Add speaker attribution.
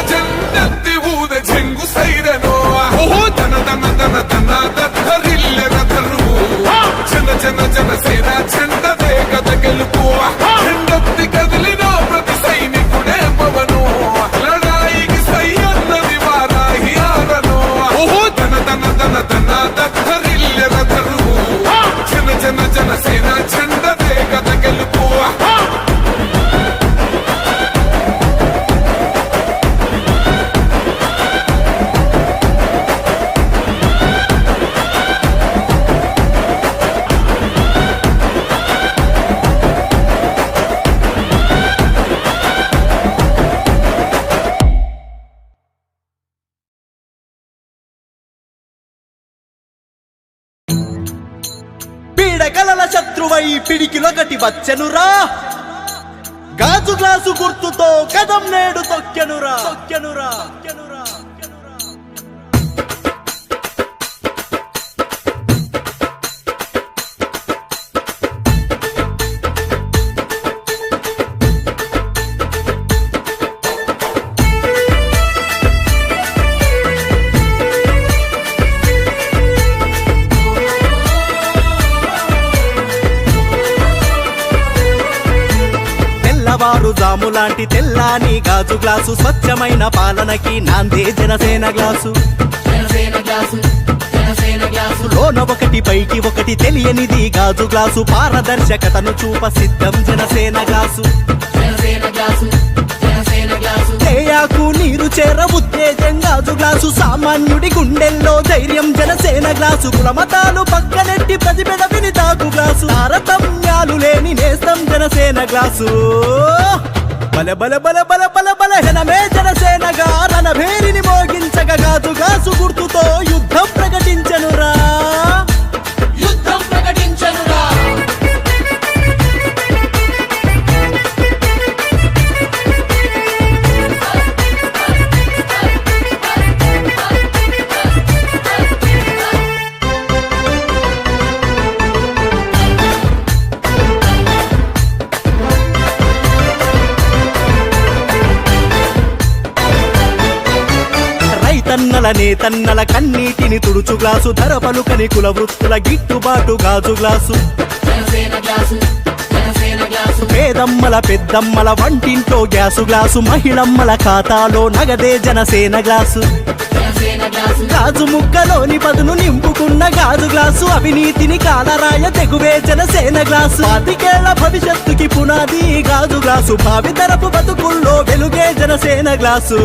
Speaker 1: జెండెత్తి ఊద చెంగు సైరనో దన దన దన దన దరిల్లెన దరువు జనసేన జెండదే కథ గెలుపు జెండెత్తి కదిలిన ప్రతి సైనికుడే పవను లడాయికి సై అన్నది వారాహి ఆరనో దన దన దన దన దరిల్లెన దరువు జనసేన జెండదే కథ గెలుపు
Speaker 2: పీడకలల శత్రువై పిడికిలొకటి వచ్చెనురా గాజు గ్లాసు గుర్తుతో కదం నేడు తొక్కెనురా. తెల్లవారు జాములాంటి తెల్లాని గాజు గ్లాసు స్వచ్ఛమైన పాలనకి నాందే జనసేన గ్లాసు. లోన ఒకటి పైకి ఒకటి తెలియనిది గాజు గ్లాసు పారదర్శకతను చూప సిద్ధం జనసేన గ్లాసు. తేయాకు నీరు చేర ఉత్తేజం గాజు గ్లాసు సామాన్యుడి గుండెల్లో ధైర్యం జనసేన గ్లాసు. కులమతాలు పక్కనెట్టి ప్రతిభెడ విని తాగు గ్లాసు తారతమ్యాలు లేని నేస్తం జనసేన గ్లాసు. బల బల బల బల బల బల హెనమే జనసేనగా రణభేరిని మోగించగా గాజు గ్లాసు గుర్తుతో యుద్ధం ప్రకటించెనురా. తన్నల నేతన్నల కన్నీటిని తుడుచు గ్లాసు ధర పలుకని కుల వృత్తుల గిట్టుబాటు గాజు గ్లాసు. పేదమ్మల పెద్దమ్మల వంటింట్లో గ్యాసు గ్లాసు మహిళమ్మల ఖాతాలో నగదే జనసేన గ్లాసు. గాజు ముక్కలోని పదును నింపుకున్న గాజు గ్లాసు అవినీతిని కాలరాయ తెగువే జనసేన గ్లాసు. 25 భవిష్యత్తుకి పునాది గాజు గ్లాసు భావితరపు బతుకుల్లో వెలుగే జనసేన గ్లాసు.